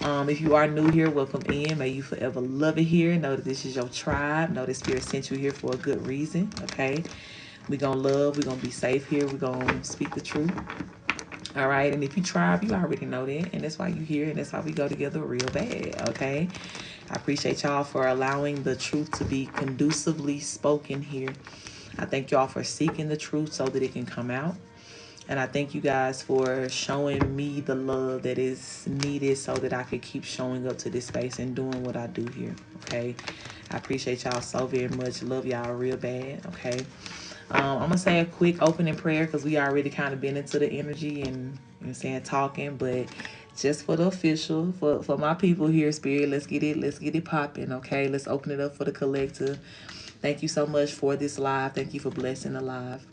If you are new here, welcome in. May you forever love it here. Know that this is your tribe. Know that Spirit sent you here for a good reason. Okay. We're going to love. We're going to be safe here. We're going to speak the truth. All right. And if you tribe, you already know that. And that's why you here. And that's why we go together real bad. Okay. I appreciate y'all for allowing the truth to be conducively spoken here. I thank y'all for seeking the truth so that it can come out. And I thank you guys for showing me the love that is needed so that I could keep showing up to this space and doing what I do here. Okay. I appreciate y'all so very much. Love y'all real bad. Okay. I'm going to say a quick opening prayer because we already kind of been into the energy and, you know what I'm saying, talking. But just for the official, for my people here, Spirit, let's get it popping. Okay. Let's open it up for the collective. Thank you so much for this live. Thank you for blessing the live.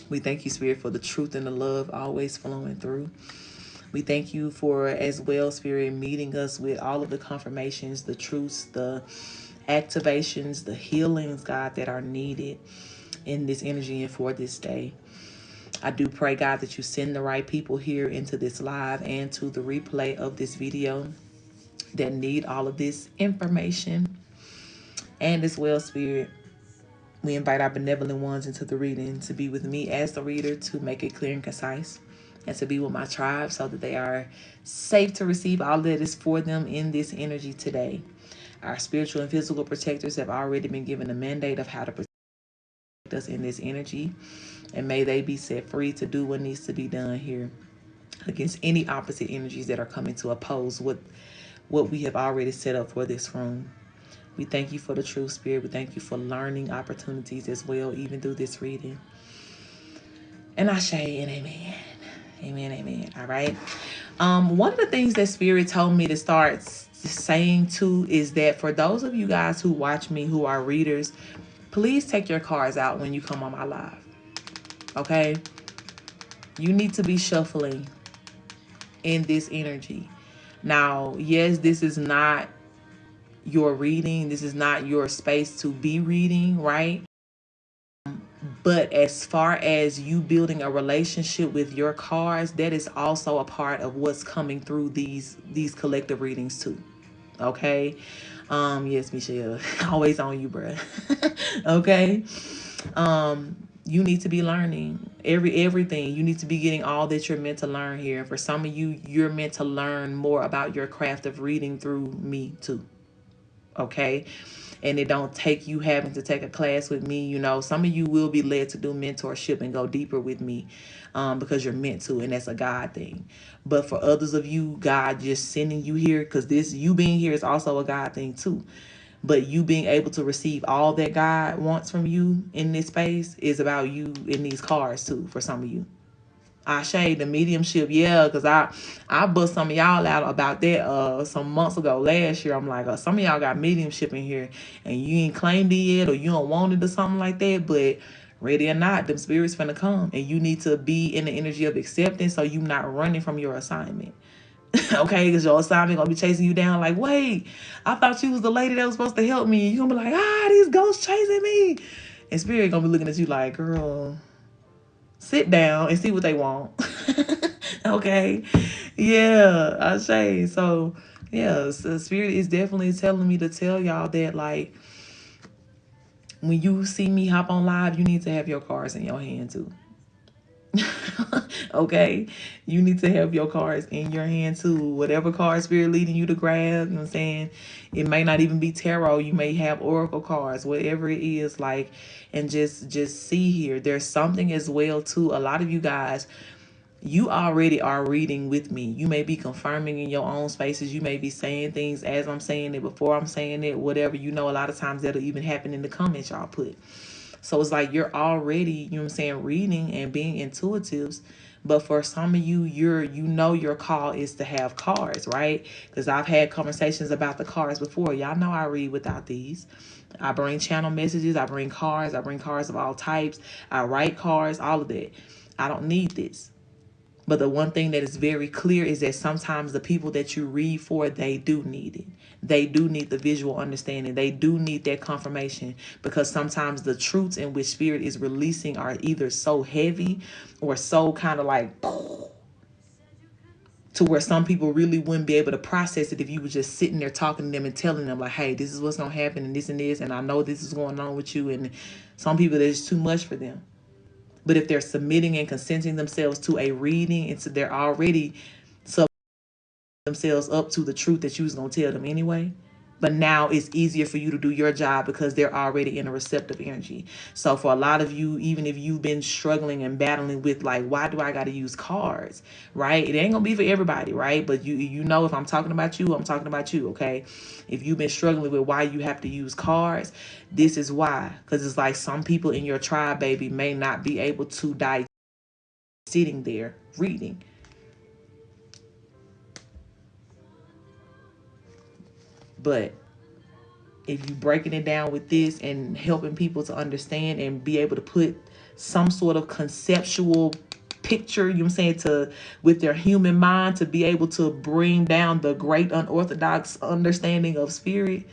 We thank you, Spirit, for the truth and the love always flowing through. We thank you for, as well, Spirit, meeting us with all of the confirmations, the truths, the activations, the healings, God, that are needed in this energy and for this day. I do pray, God, that you send the right people here into this live and to the replay of this video that need all of this information. And as well, Spirit, we invite our benevolent ones into the reading to be with me as the reader to make it clear and concise, and to be with my tribe so that they are safe to receive all that is for them in this energy today. Our spiritual and physical protectors have already been given a mandate of how to protect us in this energy, and may they be set free to do what needs to be done here against any opposite energies that are coming to oppose what we have already set up for this room. We thank you for the true Spirit. We thank you for learning opportunities as well, even through this reading. And I say, and amen. Amen, amen. All right. One of the things that Spirit told me to start saying too is that for those of you guys who watch me, who are readers, please take your cards out when you come on my live. Okay? You need to be shuffling in this energy. Now, yes, this is not your reading. This is not your space to be reading, right? But as far as you building a relationship with your cards, that is also a part of what's coming through these collective readings too. Okay. Yes, Michelle. Always on you, bruh. Okay. You need to be learning everything. You need to be getting all that you're meant to learn here. For some of you, you're meant to learn more about your craft of reading through me too. Okay. And it don't take you having to take a class with me. You know, some of you will be led to do mentorship and go deeper with me because you're meant to, and that's a God thing. But for others of you, God just sending you here, because this, you being here, is also a God thing too. But you being able to receive all that God wants from you in this space is about you in these cards too, for some of you. I shade the mediumship, yeah, because I bust some of y'all out about that some months ago last year. I'm like, some of y'all got mediumship in here and you ain't claimed it yet, or you don't want it or something like that. But ready or not, them spirits finna come, and you need to be in the energy of acceptance so you not running from your assignment. Okay, because your assignment gonna be chasing you down like, wait, I thought you was the lady that was supposed to help me. You gonna be like, these ghosts chasing me. And spirit gonna be looking at you like, girl, sit down and see what they want. Okay. Yeah, I say. So yeah, so spirit is definitely telling me to tell y'all that, like, when you see me hop on live, you need to have your cards in your hand too. Okay, you need to have your cards in your hand too. Whatever card spirit leading you to grab, you know what I'm saying? It may not even be tarot. You may have oracle cards, whatever it is, like, and just see here. There's something as well too. A lot of you guys, you already are reading with me. You may be confirming in your own spaces. You may be saying things as I'm saying it, before I'm saying it, whatever. You know, a lot of times that'll even happen in the comments y'all put. So it's like you're already, you know what I'm saying, reading and being intuitives. But for some of you, your call is to have cards, right? Because I've had conversations about the cards before. Y'all know I read without these. I bring channel messages. I bring cards. I bring cards of all types. I write cards, all of that. I don't need this. But the one thing that is very clear is that sometimes the people that you read for, they do need it. They do need the visual understanding. They do need that confirmation, because sometimes the truths in which spirit is releasing are either so heavy or so kind of like to where some people really wouldn't be able to process it if you were just sitting there talking to them and telling them like, hey, this is what's going to happen and this, and I know this is going on with you. And some people, it's too much for them. But if they're submitting and consenting themselves to a reading, and so they're already sub themselves up to the truth that you was going to tell them anyway. But now it's easier for you to do your job because they're already in a receptive energy. So for a lot of you, even if you've been struggling and battling with like, why do I got to use cards, right? It ain't gonna be for everybody, right? But you know, if I'm talking about you, I'm talking about you, okay? If you've been struggling with why you have to use cards, this is why. Because it's like some people in your tribe, baby, may not be able to digest sitting there reading. But if you breaking it down with this and helping people to understand and be able to put some sort of conceptual picture, you know what I'm saying, to with their human mind to be able to bring down the great unorthodox understanding of spirit,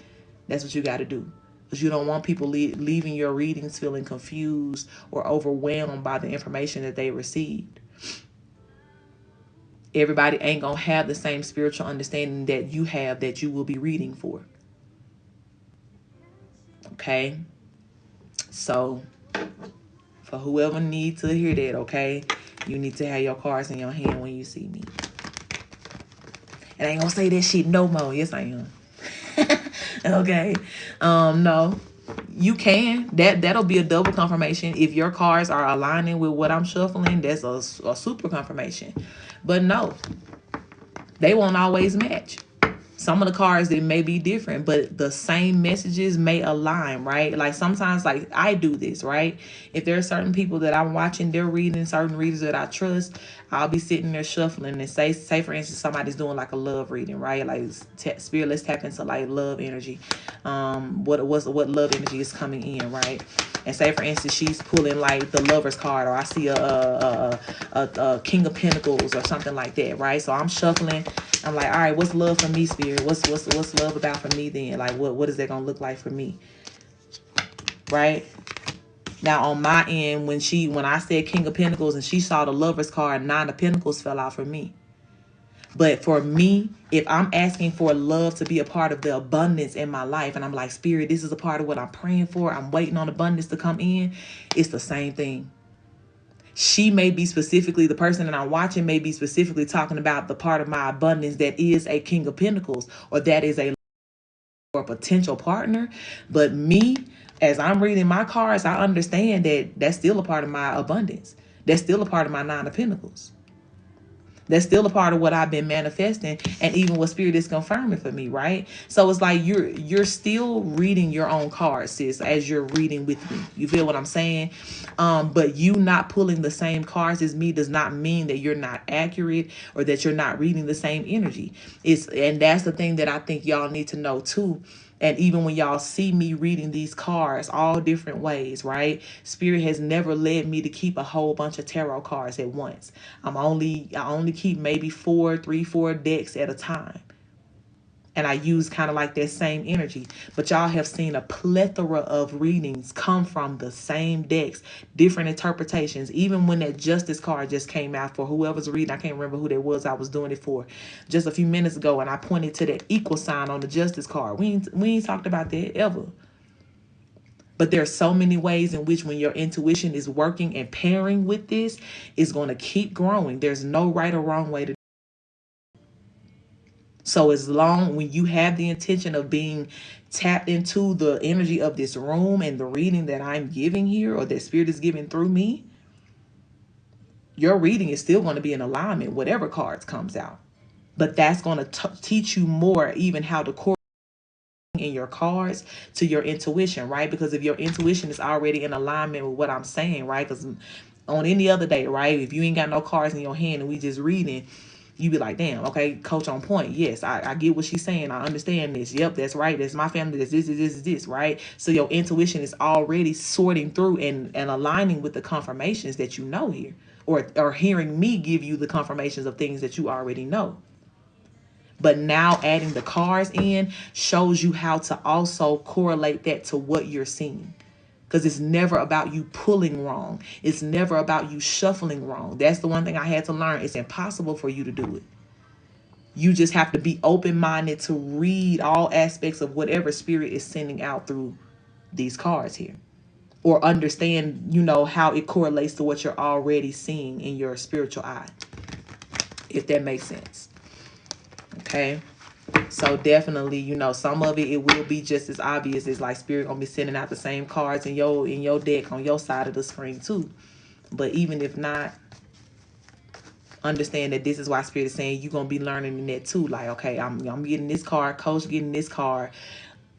that's what you got to do. Because you don't want people leaving your readings feeling confused or overwhelmed by the information that they received. Everybody ain't gonna have the same spiritual understanding that you have that you will be reading for. Okay, so for whoever needs to hear that, okay, you need to have your cards in your hand when you see me. And I ain't gonna say that shit no more. Yes, I am. Okay. No, you can. That'll be a double confirmation. If your cards are aligning with what I'm shuffling, that's a super confirmation. But no, they won't always match. Some of the cards, it may be different, but the same messages may align, right? Like sometimes, like I do this, right? If there are certain people that I'm watching, they're reading certain readers that I trust, I'll be sitting there shuffling and say for instance, somebody's doing like a love reading, right? Like spirit, let's tap into like love energy. What love energy is coming in, right? And say for instance, she's pulling like the Lover's card, or I see a King of Pentacles or something like that, right? So I'm shuffling. I'm like, all right, what's love for me, spirit? What's love about for me then? Like, what is that gonna look like for me, right? Now on my end, when I said King of Pentacles and she saw the Lover's card, Nine of Pentacles fell out for me. But for me, if I'm asking for love to be a part of the abundance in my life, and I'm like, spirit, this is a part of what I'm praying for, I'm waiting on abundance to come in, it's the same thing. She may be specifically, the person that I'm watching may be specifically talking about the part of my abundance that is a King of Pentacles, or that is a potential partner. But me, as I'm reading my cards, I understand that that's still a part of my abundance. That's still a part of my Nine of Pentacles. That's still a part of what I've been manifesting, and even what spirit is confirming for me, right? So it's like you're still reading your own cards, sis, as you're reading with me. You feel what I'm saying? But you not pulling the same cards as me does not mean that you're not accurate or that you're not reading the same energy. And that's the thing that I think y'all need to know too. And even when y'all see me reading these cards all different ways, right? Spirit has never led me to keep a whole bunch of tarot cards at once. I only keep maybe 4 decks at a time. And I use kind of like that same energy. But y'all have seen a plethora of readings come from the same decks, different interpretations. Even when that Justice card just came out for whoever's reading, I can't remember who that was I was doing it for just a few minutes ago, and I pointed to that equal sign on the Justice card. We ain't talked about that ever. But there are so many ways in which when your intuition is working and pairing with this, it's going to keep growing. There's no right or wrong way to. So as long when you have the intention of being tapped into the energy of this room and the reading that I'm giving here, or that spirit is giving through me, your reading is still going to be in alignment, whatever cards comes out. But that's going to teach you more, even how to correlate in your cards to your intuition, right? Because if your intuition is already in alignment with what I'm saying, right? Because on any other day, right, if you ain't got no cards in your hand and we just reading, you be like, damn, okay, coach on point. Yes, I get what she's saying. I understand this. Yep, that's right. That's my family. That's this, right? So your intuition is already sorting through and aligning with the confirmations that you know here, or hearing me give you the confirmations of things that you already know. But now adding the cards in shows you how to also correlate that to what you're seeing. Because it's never about you pulling wrong. It's never about you shuffling wrong. That's the one thing I had to learn. It's impossible for you to do it. You just have to be open-minded to read all aspects of whatever spirit is sending out through these cards here, or understand, you know, how it correlates to what you're already seeing in your spiritual eye, if that makes sense. Okay. So definitely, you know, some of it will be just as obvious as like spirit gonna be sending out the same cards in your deck on your side of the screen too. But even if not, understand that this is why spirit is saying you're gonna be learning in that too. Like, okay, I'm getting this card, coach getting this card.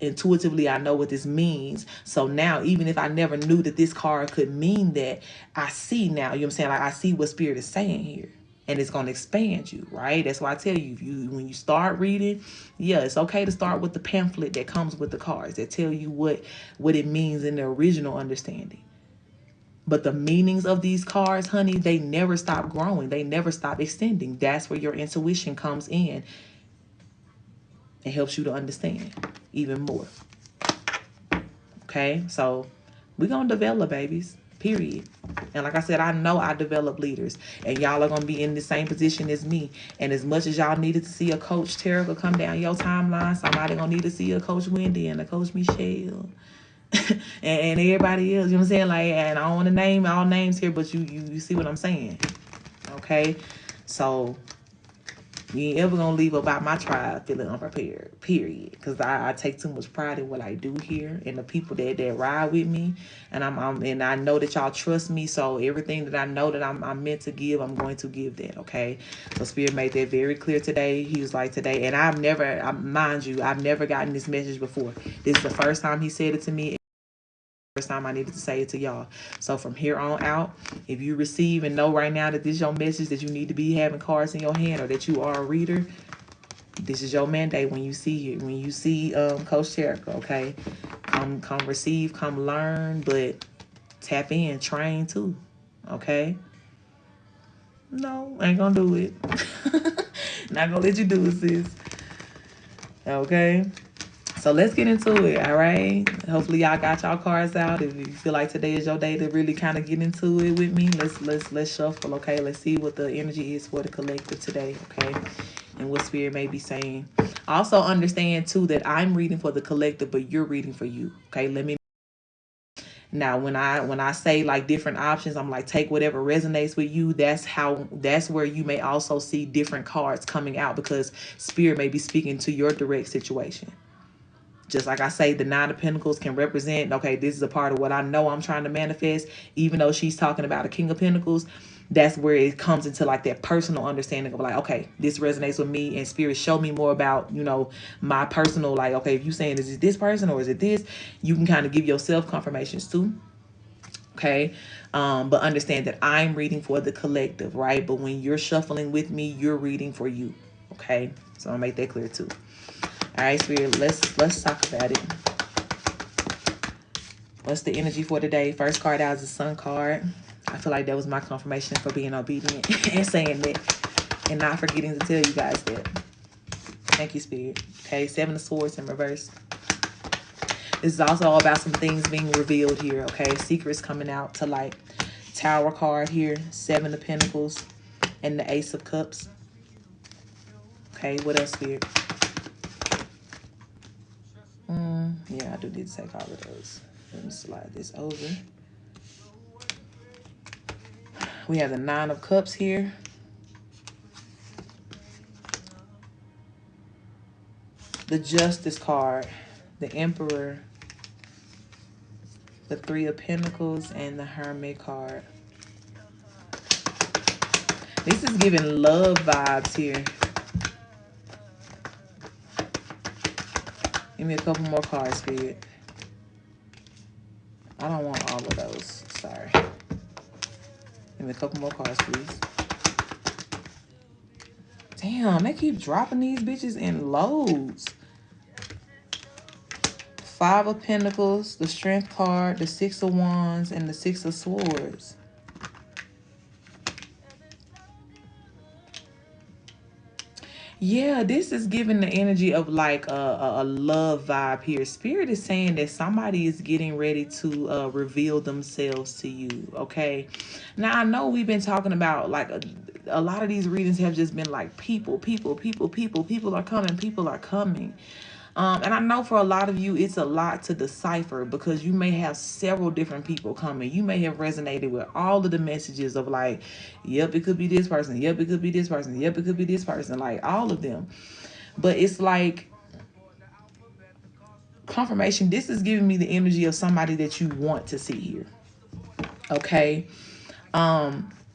Intuitively, I know what this means. So now, even if I never knew that this card could mean that, I see now. You know what I'm saying? Like, I see what spirit is saying here. And it's going to expand you, right? That's why I tell you, when you start reading, yeah, it's okay to start with the pamphlet that comes with the cards that tell you what it means in the original understanding. But the meanings of these cards, honey, they never stop growing. They never stop extending. That's where your intuition comes in and helps you to understand even more. Okay, so we're going to develop babies, period. And like I said, I know I develop leaders, and y'all are going to be in the same position as me. And as much as y'all needed to see a Coach Terica come down your timeline, somebody going to need to see a Coach Wendy and a Coach Michelle. and everybody else, you know what I'm saying? Like, and I don't want to name all names here, but you see what I'm saying. Okay, so you ain't ever gonna leave about my tribe feeling unprepared, period. Because I take too much pride in what I do here and the people that ride with me. And and I know that y'all trust me. So everything that I know that I'm meant to give, I'm going to give that, okay? So Spirit made that very clear today. He was like, today, and mind you, I've never gotten this message before. This is the first time he said it to me. First time I needed to say it to y'all. So from here on out, if you receive and know right now that this is your message, that you need to be having cards in your hand, or that you are a reader, this is your mandate. When you see it, when you see Coach Terica, okay, come receive, come learn, but tap in, train too, okay? No, I ain't gonna do it. Not gonna let you do it, sis. Okay. So let's get into it, all right? Hopefully y'all got y'all cards out. If you feel like today is your day to really kind of get into it with me, let's shuffle, okay? Let's see what the energy is for the collective today, okay? And what spirit may be saying. Also understand too that I'm reading for the collective, but you're reading for you, okay? Let me. Now, when I say like different options, I'm like, take whatever resonates with you. That's where you may also see different cards coming out, because spirit may be speaking to your direct situation. Just like I say, the Nine of Pentacles can represent, okay, this is a part of what I know I'm trying to manifest. Even though she's talking about a King of Pentacles, that's where it comes into like that personal understanding of like, okay, this resonates with me, and spirit show me more about, you know, my personal, like, okay, if you saying, is it this person or is it this? You can kind of give yourself confirmations too. Okay. But understand that I'm reading for the collective, right? But when you're shuffling with me, you're reading for you. Okay. So I'll make that clear too. All right, Spirit, let's talk about it. What's the energy for today? First card out is the Sun card. I feel like that was my confirmation for being obedient and saying that, and not forgetting to tell you guys that. Thank you, Spirit. Okay, Seven of Swords in reverse. This is also all about some things being revealed here, okay? Secrets coming out to light. Tower card here, Seven of Pentacles, and the Ace of Cups. Okay, what else, Spirit? Yeah, I do need to take all of those. Let me slide this over. We have the Nine of Cups here. The Justice card. The Emperor. The Three of Pentacles and the Hermit card. This is giving love vibes here. Give me a couple more cards, Spirit. I don't want all of those. Sorry. Give me a couple more cards, please. Damn, they keep dropping these bitches in loads. Five of Pentacles, the Strength card, the Six of Wands, and the Six of Swords. Yeah, this is giving the energy of like a love vibe here. Spirit is saying that somebody is getting ready to reveal themselves to you. Okay. Now, I know we've been talking about like a lot of these readings have just been like people are coming, people are coming. And I know for a lot of you, it's a lot to decipher because you may have several different people coming. You may have resonated with all of the messages of like, yep, it could be this person. Yep, it could be this person. Yep, it could be this person. Like all of them. But it's like confirmation. This is giving me the energy of somebody that you want to see here. Okay.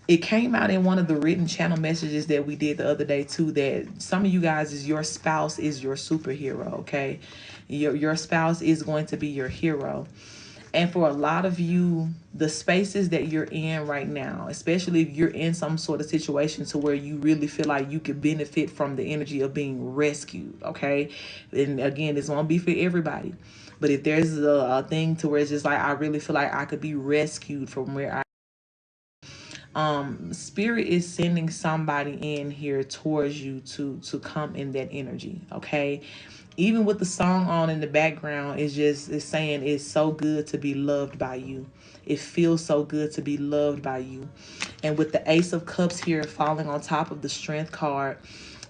It came out in one of the written channel messages that we did the other day too, that some of you guys is your spouse is your superhero. Okay. Your spouse is going to be your hero. And for a lot of you, the spaces that you're in right now, especially if you're in some sort of situation to where you really feel like you could benefit from the energy of being rescued, okay? And again, this won't be for everybody. But if there's a thing to where it's just like, I really feel like I could be rescued from where spirit is sending somebody in here towards you to come in that energy, okay? Even with the song on in the background, it's saying it's so good to be loved by you. It feels so good to be loved by you. And with the Ace of Cups here falling on top of the Strength card,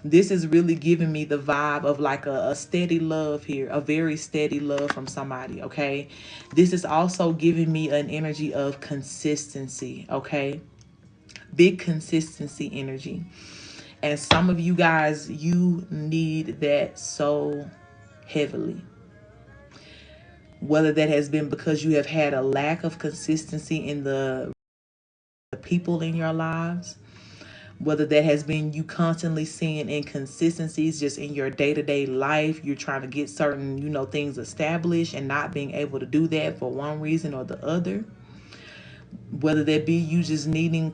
this is really giving me the vibe of like a steady love here, a very steady love from somebody, okay? This is also giving me an energy of consistency, okay? Big consistency energy. And some of you guys, you need that so heavily. Whether that has been because you have had a lack of consistency in the people in your lives, whether that has been you constantly seeing inconsistencies just in your day-to-day life, you're trying to get certain, things established and not being able to do that for one reason or the other, whether that be you just needing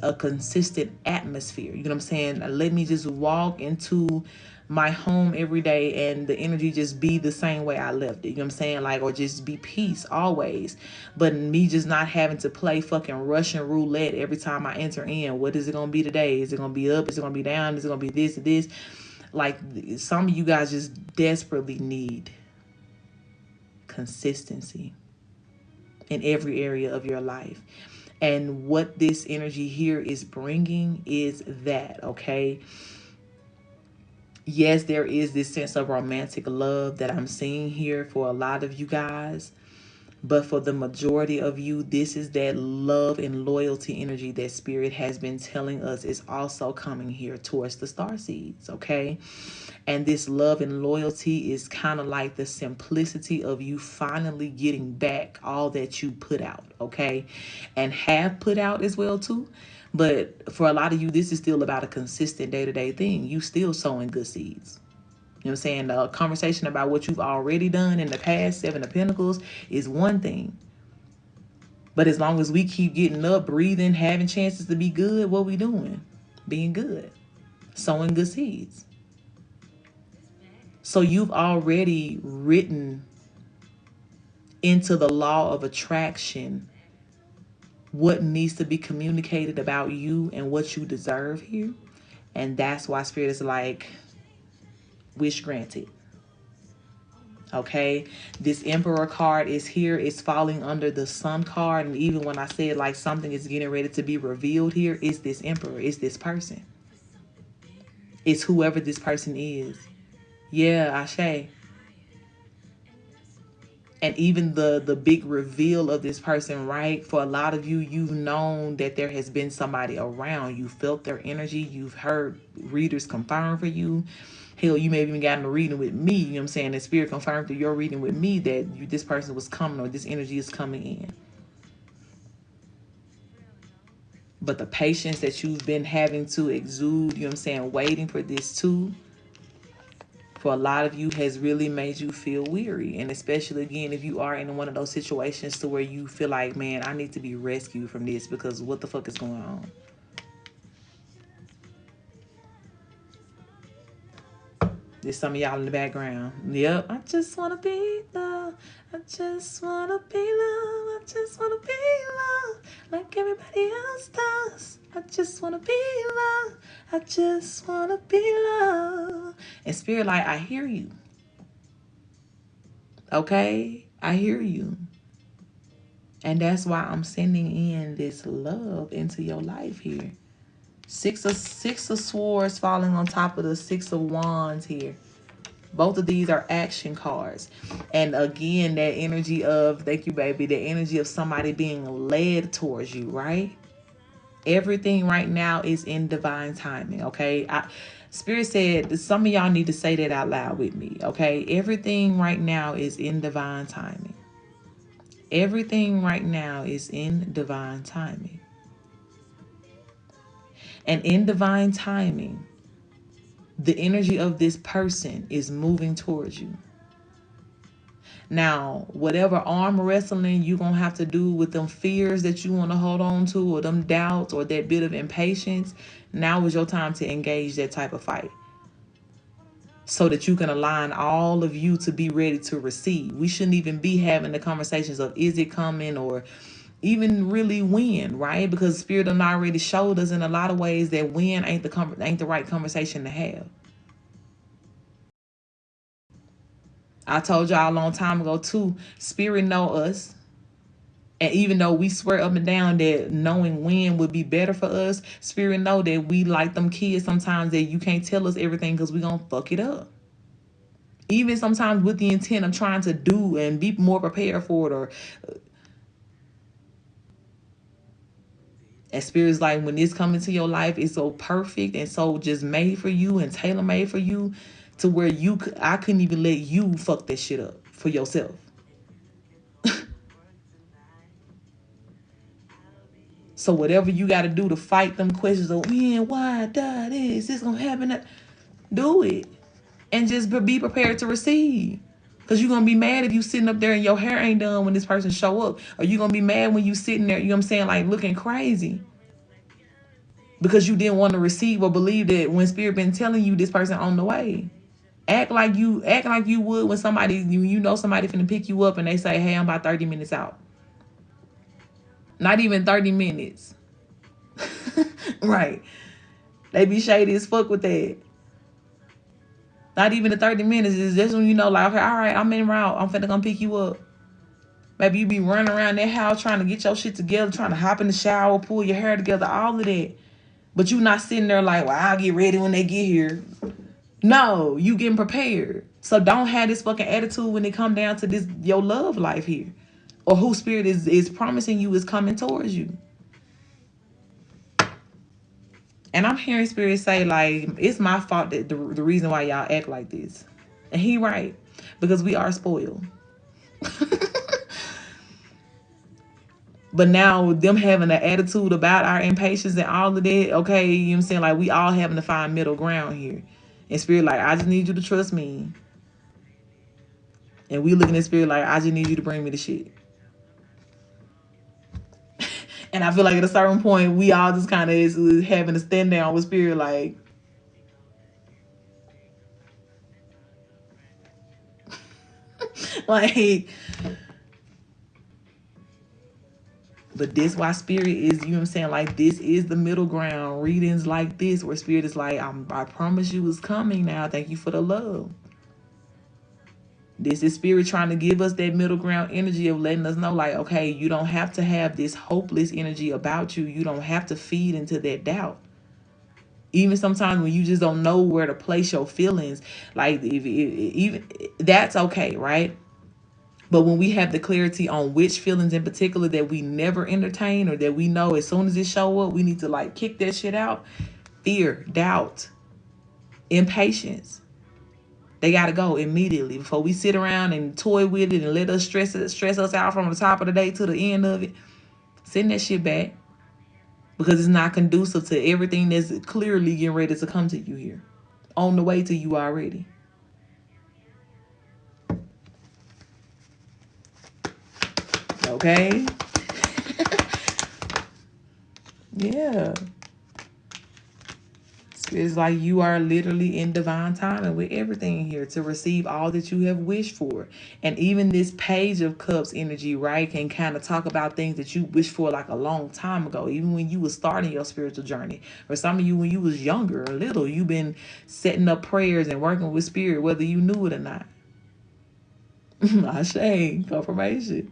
a consistent atmosphere. You know what I'm saying? Let me just walk into my home every day and the energy just be the same way I left it. You know what I'm saying? Like, or just be peace always. But me just not having to play fucking Russian roulette every time I enter in. What is it going to be today? Is it going to be up? Is it going to be down? Is it going to be this or this? Like, some of you guys just desperately need consistency in every area of your life. And what this energy here is bringing is that, okay? Yes, there is this sense of romantic love that I'm seeing here for a lot of you guys. But for the majority of you, this is that love and loyalty energy that Spirit has been telling us is also coming here towards the star seeds, okay? And this love and loyalty is kind of like the simplicity of you finally getting back all that you put out, okay? And have put out as well too. But for a lot of you, this is still about a consistent day-to-day thing. You still sowing good seeds. You know what I'm saying? The conversation about what you've already done in the past, Seven of Pentacles, is one thing. But as long as we keep getting up, breathing, having chances to be good, what we doing? Being good. Sowing good seeds. So you've already written into the law of attraction what needs to be communicated about you and what you deserve here. And that's why Spirit is like, wish granted. Okay, this Emperor card is here. It's falling under the Sun card. And even when I said like something is getting ready to be revealed here, it's this Emperor. It's this person. It's whoever this person is. Yeah, Ashe. And even the big reveal of this person, right? For a lot of you, you've known that there has been somebody around. You felt their energy. You've heard readers confirm for you. Hell, you may have even gotten a reading with me. You know what I'm saying? The Spirit confirmed through your reading with me that this person was coming or this energy is coming in. But the patience that you've been having to exude, you know what I'm saying, waiting for this too, for a lot of you has really made you feel weary. And especially again, if you are in one of those situations to where you feel like, man, I need to be rescued from this because what the fuck is going on? There's some of y'all in the background. Yep. I just want to be loved. I just want to be loved. I just want to be loved like everybody else does. I just want to be loved. I just want to be loved. And Spirit, like, I hear you. Okay? I hear you. And that's why I'm sending in this love into your life here. Six of swords falling on top of the 6 of wands here. Both of these are action cards. And again, that energy of, thank you, baby, the energy of somebody being led towards you, right? Everything right now is in divine timing, okay? Spirit said, some of y'all need to say that out loud with me, okay? Everything right now is in divine timing. Everything right now is in divine timing. And in divine timing, the energy of this person is moving towards you. Now, whatever arm wrestling you're going to have to do with them fears that you want to hold on to, or them doubts, or that bit of impatience, now is your time to engage that type of fight, so that you can align all of you to be ready to receive. We shouldn't even be having the conversations of is it coming, or even really when, right? Because Spirit done already showed us in a lot of ways that when ain't the right conversation to have. I told y'all a long time ago too, Spirit know us. And even though we swear up and down that knowing when would be better for us, Spirit know that we like them kids sometimes, that you can't tell us everything because we gonna fuck it up. Even sometimes with the intent of trying to do and be more prepared for it, or and Spirit's like, when this comes into your life, it's so perfect and so just made for you and tailor made for you, to where I couldn't even let you fuck that shit up for yourself. So whatever you got to do to fight them questions of when, why, this gonna happen, do it, and just be prepared to receive. Because you're going to be mad if you sitting up there and your hair ain't done when this person show up. Or you're going to be mad when you sitting there, you know what I'm saying, like looking crazy. Because you didn't want to receive or believe that when Spirit been telling you this person on the way. Act like you would when somebody, you know somebody finna pick you up and they say, hey, I'm about 30 minutes out. Not even 30 minutes. Right. They be shady as fuck with that. Not even the 30 minutes. Is just when you know, like, okay, all right, I'm en route. I'm finna come pick you up. Maybe you be running around that house trying to get your shit together, trying to hop in the shower, pull your hair together, all of that. But you not sitting there like, well, I'll get ready when they get here. No, you getting prepared. So don't have this fucking attitude when it come down to this, your love life here. Or who Spirit is promising you is coming towards you. And I'm hearing Spirit say, like, it's my fault that the reason why y'all act like this. And he right. Because we are spoiled. But now them having an attitude about our impatience and all of that, okay, you know what I'm saying? Like, we all having to find middle ground here. And Spirit like, I just need you to trust me. And we looking at Spirit like, I just need you to bring me the shit. And I feel like at a certain point, we all just kind of is having to stand down with Spirit like, like, but this why Spirit is, you know what I'm saying, like, this is the middle ground. Readings like this where Spirit is like, I promise you it's coming now. Thank you for the love. This is Spirit trying to give us that middle ground energy of letting us know, like, okay, you don't have to have this hopeless energy about you. You don't have to feed into that doubt. Even sometimes when you just don't know where to place your feelings, like, even that's okay, right? But when we have the clarity on which feelings in particular that we never entertain, or that we know as soon as it show up, we need to like kick that shit out. Fear, doubt, impatience. They got to go immediately before we sit around and toy with it and let us stress us out from the top of the day to the end of it. Send that shit back, because it's not conducive to everything that's clearly getting ready to come to you here. On the way to you already. Okay? Yeah. It's like you are literally in divine timing with everything here to receive all that you have wished for. And even this Page of Cups energy, right, can kind of talk about things that you wished for like a long time ago, even when you was starting your spiritual journey. Or some of you, when you was younger or little, you've been setting up prayers and working with spirit, whether you knew it or not. Ashe, confirmation.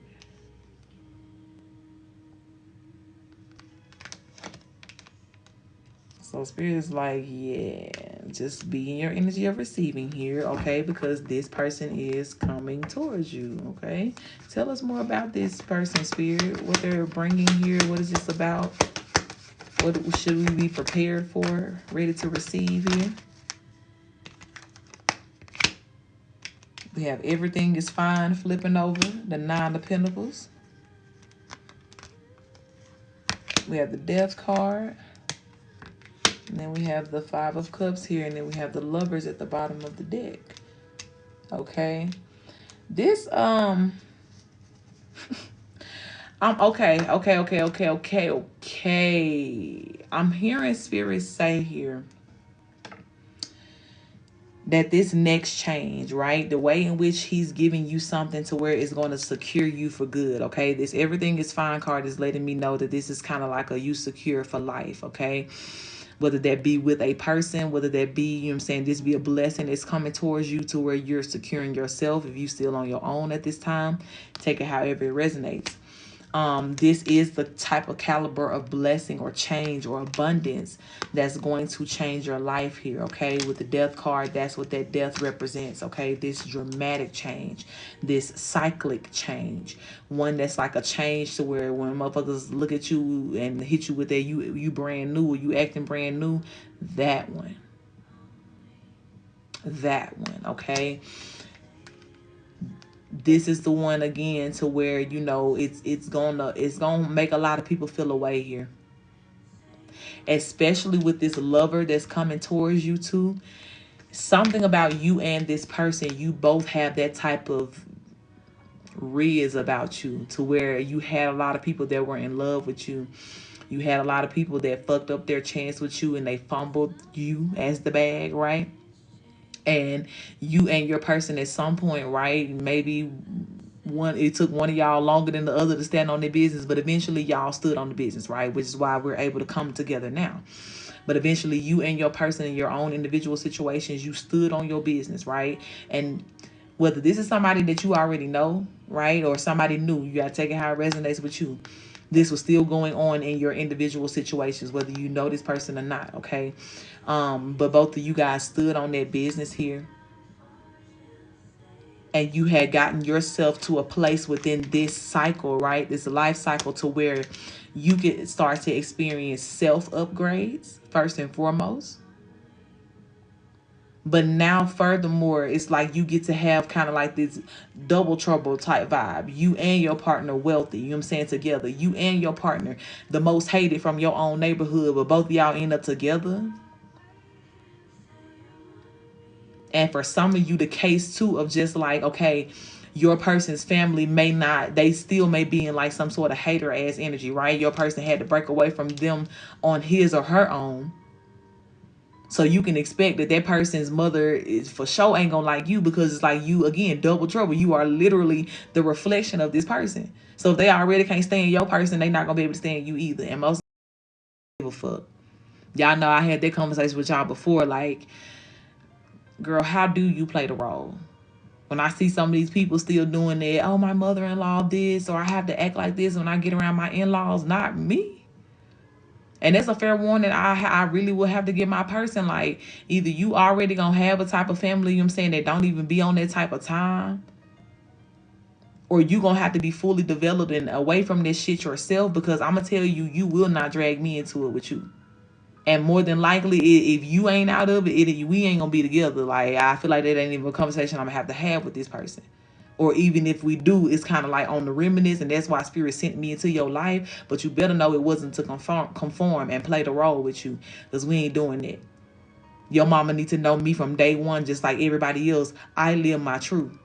So spirit is like, yeah, just be in your energy of receiving here, okay? Because this person is coming towards you, okay? Tell us more about this person, spirit. What they're bringing here. What is this about? What should we be prepared for? Ready to receive here? We have everything is fine flipping over. The Nine of Pentacles. We have the Death card. And then we have the Five of Cups here. And then we have the Lovers at the bottom of the deck. Okay. This, okay. I'm hearing Spirit say here that this next change, right? The way in which he's giving you something to where it's going to secure you for good, okay? This Everything is Fine card is letting me know that this is kind of like a you secure for life, okay? Whether that be with a person, whether that be, you know what I'm saying, this be a blessing that's coming towards you to where you're securing yourself. If you still on your own at this time, take it however it resonates. This is the type of caliber of blessing or change or abundance that's going to change your life here, okay? With the Death card, that's what that death represents, okay? This dramatic change, this cyclic change, one that's like a change to where when motherfuckers look at you and hit you with that you brand new or you acting brand new, that one, okay? This is the one again to where, you know, it's gonna make a lot of people feel away here, especially with this lover that's coming towards you too. Something about you and this person, you both have that type of riz about you to where you had a lot of people that were in love with you. You had a lot of people that fucked up their chance with you and they fumbled you as the bag, right? And you and your person at some point, right, maybe it took one of y'all longer than the other to stand on their business, but eventually y'all stood on the business, right? Which is why we're able to come together now. But eventually you and your person in your own individual situations, you stood on your business, right? And whether this is somebody that you already know, right, or somebody new, you got to take it how it resonates with you. This was still going on in your individual situations, whether you know this person or not, okay? But both of you guys stood on that business here. And you had gotten yourself to a place within this cycle, right? This life cycle to where you could start to experience self upgrades, first and foremost. But now, furthermore, it's like you get to have kind of like this double trouble type vibe. You and your partner wealthy, you know what I'm saying, together. You and your partner, the most hated from your own neighborhood, but both of y'all end up together. And for some of you, the case too of just like, okay, your person's family they still may be in like some sort of hater ass energy, right? Your person had to break away from them on his or her own. So you can expect that person's mother is for sure ain't gonna like you, because it's like you, again, double trouble. You are literally the reflection of this person. So if they already can't stand your person, they not gonna be able to stand you either. And most give a fuck. Y'all know I had that conversation with y'all before. Like, girl, how do you play the role? When I see some of these people still doing that, oh, my mother-in-law this, or I have to act like this when I get around my in-laws, not me. And that's a fair warning I really will have to give my person. Like, either you already gonna have a type of family, you know what I'm saying, that don't even be on that type of time, or you gonna have to be fully developed and away from this shit yourself, because I'm gonna tell you, you will not drag me into it with you. And more than likely, if you ain't out of it, we ain't gonna be together. Like, I feel like that ain't even a conversation I'm gonna have with this person. Or even if we do, it's kind of like on the reminisce, and that's why Spirit sent me into your life. But you better know it wasn't to conform and play the role with you, because we ain't doing that. Your mama need to know me from day one, just like everybody else. I live my truth.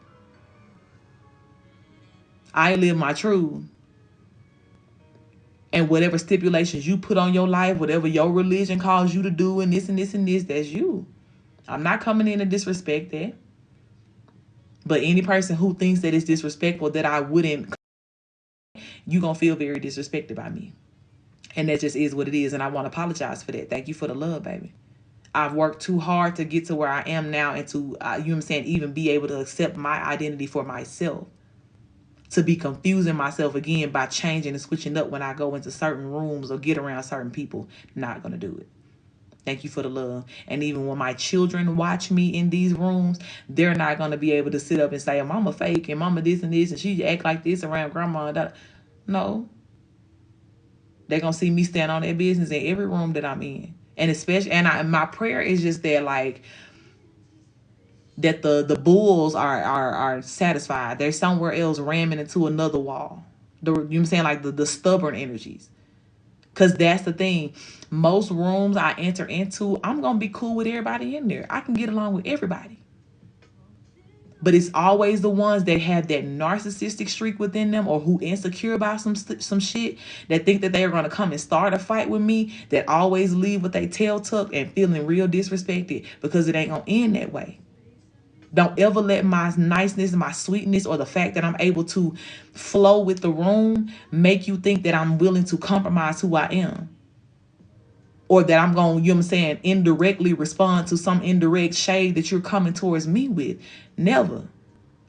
I live my truth. And whatever stipulations you put on your life, whatever your religion calls you to do, and this and this and this, that's you. I'm not coming in to disrespect that. But any person who thinks that it's disrespectful that I wouldn't, you're going to feel very disrespected by me. And that just is what it is. And I want to apologize for that. Thank you for the love, baby. I've worked too hard to get to where I am now and to, you know what I'm saying, even be able to accept my identity for myself. To be confusing myself again by changing and switching up when I go into certain rooms or get around certain people. Not going to do it. Thank you for the love. And even when my children watch me in these rooms, they're not going to be able to sit up and say, oh, mama fake and mama this and this and she act like this around grandma. And that. No. They're going to see me stand on their business in every room that I'm in. And especially, and my prayer is just that, like, that the bulls are satisfied. They're somewhere else ramming into another wall. You know what I'm saying? Like the stubborn energies. Because that's the thing. Most rooms I enter into, I'm going to be cool with everybody in there. I can get along with everybody. But it's always the ones that have that narcissistic streak within them or who insecure about some shit that think that they are going to come and start a fight with me, that always leave with their tail tucked and feeling real disrespected because it ain't going to end that way. Don't ever let my niceness, my sweetness, or the fact that I'm able to flow with the room make you think that I'm willing to compromise who I am. Or that I'm going, you know what I'm saying, indirectly respond to some indirect shade that you're coming towards me with. Never.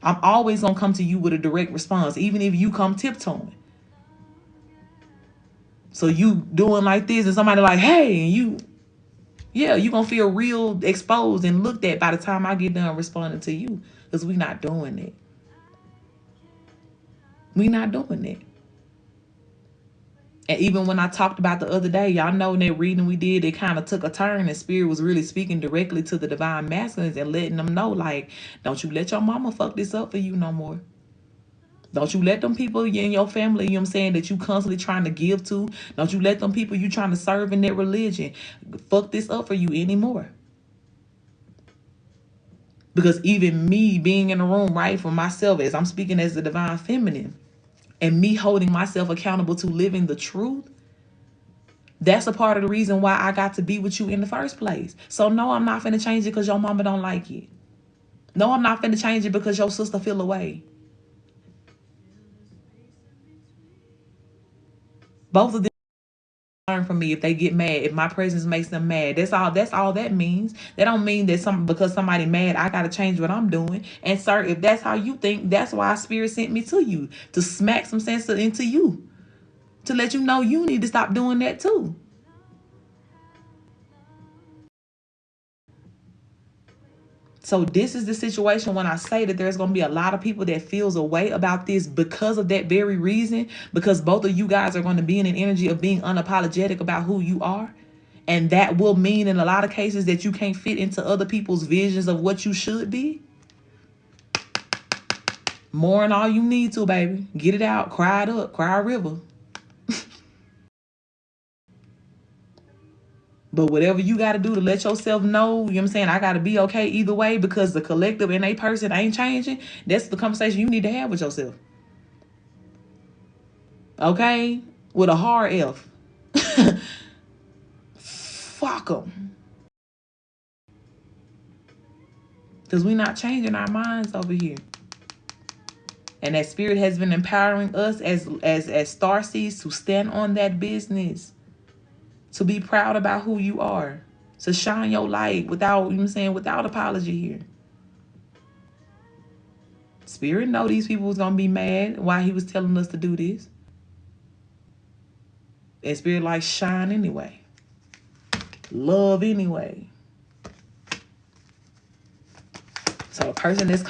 I'm always going to come to you with a direct response, even if you come tiptoeing. So you doing like this and somebody like, hey, and you, yeah, you're going to feel real exposed and looked at by the time I get done responding to you. Because we're not doing it. We're not doing it. And even when I talked about the other day, y'all know in that reading we did, it kind of took a turn and Spirit was really speaking directly to the divine masculines and letting them know, like, don't you let your mama fuck this up for you no more. Don't you let them people in your family, you know what I'm saying, that you constantly trying to give to. Don't you let them people you trying to serve in their religion fuck this up for you anymore. Because even me being in the room, right, for myself, as I'm speaking as the divine feminine, and me holding myself accountable to living the truth, that's a part of the reason why I got to be with you in the first place. So no, I'm not finna change it because your mama don't like it. No, I'm not finna change it because your sister feel away. Both of them learn from me if they get mad, if my presence makes them mad. That's all that means. That don't mean that because somebody mad, I gotta change what I'm doing. And sir, if that's how you think, that's why Spirit sent me to you. To smack some sense into you. To let you know you need to stop doing that too. So this is the situation when I say that there's going to be a lot of people that feels a way about this because of that very reason, because both of you guys are going to be in an energy of being unapologetic about who you are. And that will mean in a lot of cases that you can't fit into other people's visions of what you should be. Mourn all you need to, baby. Get it out. Cry it up. Cry a river. But whatever you got to do to let yourself know, you know what I'm saying, I got to be okay either way because the collective and a person ain't changing. That's the conversation you need to have with yourself. Okay? With a hard F. Fuck them. Because we're not changing our minds over here. And that Spirit has been empowering us as starseeds to stand on that business. To be proud about who you are. To shine your light without, you know what I'm saying, without apology here. Spirit know these people was going to be mad while he was telling us to do this. And Spirit like, shine anyway. Love anyway. So a person that's